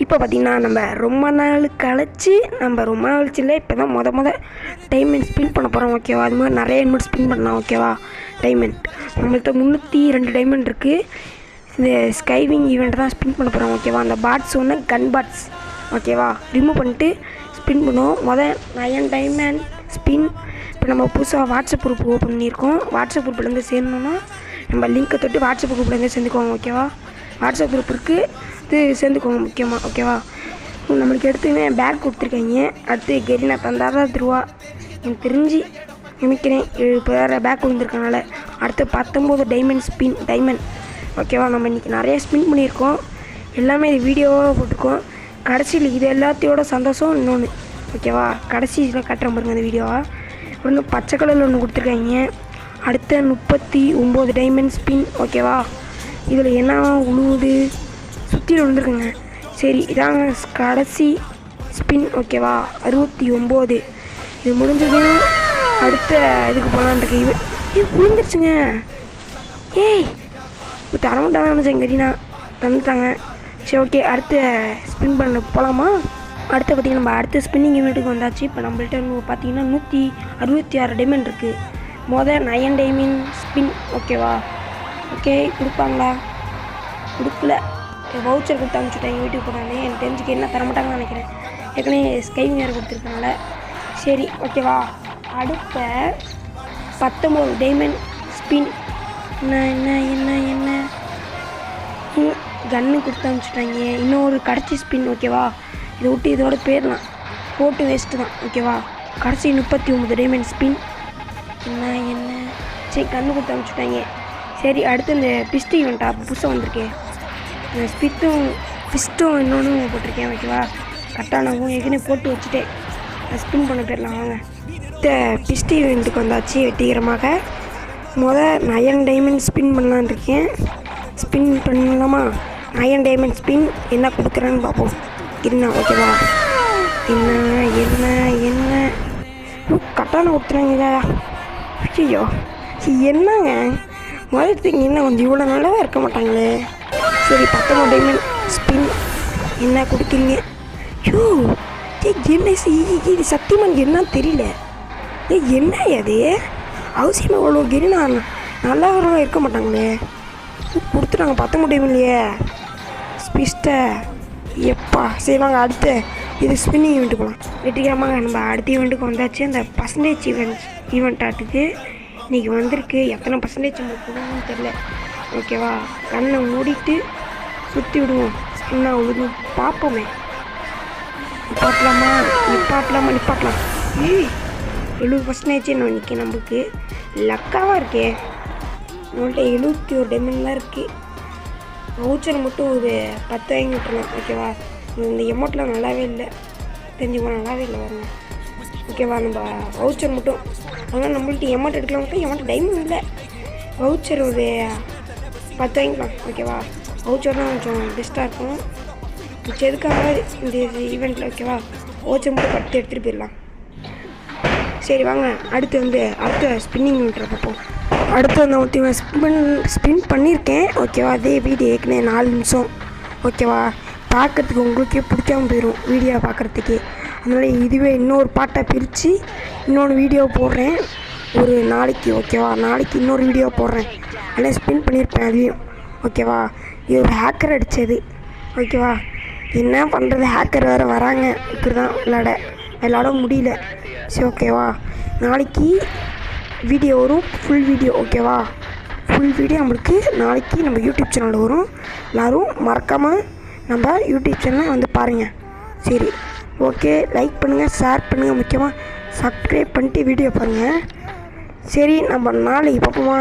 இப்போ பார்த்திங்கன்னா நம்ம ரொம்ப நாள் கழிச்சு இல்லை இப்போ தான் மொதல் டைமண்ட் ஸ்பின் பண்ண போகிறோம் ஓகேவா. அது மாதிரி நிறைய இன்வெர்ட் ஸ்பின் பண்ணலாம் ஓகேவா. டைமண்ட் நம்மள்கிட்ட 302 டைமண்ட் இருக்குது. இந்த ஸ்கைவிங் ஈவெண்ட் தான் ஸ்பின் பண்ண போகிறோம் ஓகேவா. அந்த பாட்ஸ் ஒன்று கன் பாட்ஸ் ஓகேவா ரிமூவ் பண்ணிட்டு ஸ்பின் பண்ணுவோம். 9 டைமண்ட் ஸ்பின். இப்போ நம்ம புதுசாக வாட்ஸ்அப் குரூப் ஓப்பன் பண்ணியிருக்கோம். வாட்ஸ்அப் குரூப்லேருந்து சேரணுன்னா நம்ம லிங்க்கை தொட்டு வாட்ஸ்அப் குரூப்லேருந்து சேர்ந்துக்குவோம் ஓகேவா. வாட்ஸ்அப் குரூப் இருக்குது, இது சேர்ந்துக்கோங்க முக்கியமாக ஓகேவா. நம்மளுக்கு எடுத்துமே பேக் கொடுத்துருக்காங்க. அடுத்து கெரினா தந்தாதான் திருவா எனக்கு தெரிஞ்சு நினைக்கிறேன். இப்போ வேறு பேக் விழுந்துருக்கனால அடுத்து 19 டைமண்ட் ஓகேவா. நம்ம இன்றைக்கி நிறைய ஸ்பின் பண்ணியிருக்கோம். எல்லாமே இது வீடியோவாக போட்டிருக்கோம். கடைசியில் இது எல்லாத்தையோட சந்தோஷம் இன்னொன்று ஓகேவா. கடைசியில் கட்டுற பாருங்க அந்த வீடியோவா. ஒன்று பச்சை கலரில் ஒன்று கொடுத்துருக்காங்க. அடுத்த 39 டைமண்ட் ஸ்பின் ஓகேவா. இதில் என்ன உழுவுது சுற்றி விழுந்துருக்குங்க. சரி இதாங்க கடைசி ஸ்பின் ஓகேவா. 69 இது முடிஞ்சதும் அடுத்த இதுக்கு போகலான்ருக்கு. இது விழுந்துருச்சுங்க. ஏய் இப்போ தரமாட்டாங்க நினச்சேன். கரீனா தந்துட்டாங்க. சரி ஓகே அடுத்த ஸ்பின் பண்ண போகலாமா. அடுத்து பார்த்திங்கன்னா நம்ம அடுத்த ஸ்பின்னிங் ஈவெண்ட்டுக்கு வந்தாச்சு. இப்போ நம்மள்ட்ட பார்த்திங்கன்னா 166 டைமண்ட் இருக்குது. 9 டைமண்ட் ஸ்பின் ஓகேவா. ஓகே கொடுப்பாங்களா, கொடுக்கல. வவுச்சர் கொடுத்து அனுப்பிச்சுட்டாங்க வீட்டுக்கு போனாலே. எனக்கு தெரிஞ்சுக்க என்ன தரமாட்டாங்கன்னு நினைக்கிறேன். ஏற்கனவே ஸ்கைவிங் வேறு கொடுத்துருக்கனால. சரி ஓகேவா. அடுத்த 19 டைமண்ட் ஸ்பின். என்ன கன்னு கொடுத்து அனுப்பிச்சுட்டாங்க. இன்னொரு கடைசி ஸ்பின் ஓகேவா. இதை விட்டு இதோட போயிடலாம், போட்டு வேஸ்ட்டு தான் ஓகேவா. கடைசி 39 டைமண்ட் ஸ்பின். என்ன சரி கன்று கொடுத்து அனுப்பிச்சுட்டாங்க. சரி அடுத்து இந்த பிஸ்ட் ஈவெண்ட்டா புதுசாக வந்திருக்கேன். ஃபிஸ்ட்டும் இன்னொன்று போட்டிருக்கேன் ஓகேவா. கட்டானவும் ஏற்கனவே போட்டு வச்சுட்டேன். ஸ்பின் பண்ண போயிடலாம் வாங்க. இந்த பிஸ்ட் ஈவெண்ட்டுக்கு வந்தாச்சு வெற்றிகரமாக. 9 டைமண்ட் ஸ்பின் பண்ணலான்னு இருக்கேன். ஸ்பின் பண்ணலாமா. 9 டைமண்ட் ஸ்பின் என்ன கொடுக்குறேன்னு பார்ப்போம். என்ன ஓகேவா. என்ன கட்டான கொடுத்துறாங்க. ஐயோ என்னங்க முதலத்துக்கு என்ன கொஞ்சம் இவ்வளோ நல்லாவே இருக்க மாட்டாங்களே. சரி 19 டைமண்ட் ஸ்பின் என்ன கொடுக்குறீங்க. ஐயோ என்ன இது சத்தியமாக என்ன தெரியல. என்ன அது அவசியமாக இவ்வளோ கெரினா நல்லா இருக்க மாட்டாங்களே. கொடுத்துட்டாங்க 19 டைம் இல்லையே ஸ்பிஸ்ட்டை எப்பா. சரி வாங்க அடுத்து இது ஸ்பின்னிங் ஈவெண்ட்டு போகலாம். வெற்றிகரமாக நம்ம அடுத்த ஈவெண்ட்டுக்கு வந்தாச்சு. அந்த பர்சன்டேஜ் ஈவெண்ட் ஆட்டுக்கு இன்றைக்கி வந்திருக்கு. எத்தனை பர்சன்டேஜ் நம்ம போடுவோம்னு தெரில ஓகேவா. கண்ணை மூடிட்டு சுற்றி விடுவோம். என்ன உழுது பார்ப்போமே. நிப்பாட்டலாம். ஏய் 70% என்ன நிற்க. நம்மளுக்கு லக்காவாக இருக்கே. நம்மள்கிட்ட 71 டைமண்ட் தான் இருக்குது. வவுச்சர் மட்டும் ஒரு 10 வாங்கி விட்டுருலாம் ஓகேவா. இந்த எமௌண்ட்லாம் நல்லாவே இல்லை, தெரிஞ்சுக்கோ நல்லாவே இல்லை பாருங்க ஓகேவா. நம்ம வவுச்சர் மட்டும் அதனால் நம்மள்ட்ட எமௌண்ட் எடுக்கலாம். மட்டும் எமௌண்ட் டைமண்ட் இல்லை. வவுச்சர் ஒரு 10 வாங்கிக்கலாம் ஓகேவா. வவுச்சர் தான் கொஞ்சம் பெஸ்ட்டாக இருக்கும். மிச்சம் எதுக்காக இந்த ஈவெண்ட்டில் ஓகேவா. வவுச்சர் மட்டும் 10 எடுத்துகிட்டு போயிடலாம். சரி வாங்க அடுத்த ஸ்பின்னிங் ஈவெண்ட்டை பார்ப்போம். அடுத்து வந்து ஸ்பின் பண்ணியிருக்கேன் ஓகேவா. அதே வீடியோ ஏற்கனவே 4 நிமிஷம் ஓகேவா. பார்க்குறதுக்கு உங்களுக்கே பிடிக்காம போயிடும் வீடியோ பார்க்குறதுக்கே. அதனால் இதுவே இன்னொரு பாட்டை பிரித்து இன்னொரு வீடியோ போடுறேன் ஒரு நாளைக்கு ஓகேவா. நாளைக்கு இன்னொரு வீடியோ போடுறேன். அதனால் ஸ்பின் பண்ணியிருப்பேன் அதையும் ஓகேவா. இது ஒரு ஹேக்கர் அடித்தது ஓகேவா. என்ன பண்ணுறது, ஹேக்கர் வேறு வராங்க. இப்படி தான் விளாட முடியல. சரி ஓகேவா. நாளைக்கு வீடியோ வரும், ஃபுல் வீடியோ ஓகேவா. ஃபுல் வீடியோ நம்மளுக்கு நாளைக்கு நம்ம யூடியூப் சேனலில் வரும். எல்லோரும் மறக்காமல் நம்ம யூடியூப் சேனலை வந்து பாருங்கள். சரி ஓகே. லைக் பண்ணுங்கள், ஷேர் பண்ணுங்கள், முக்கியமாக சப்ஸ்கிரைப் பண்ணிட்டு வீடியோ பாருங்கள். சரி நம்ம நாளைக்கு பார்ப்போமா.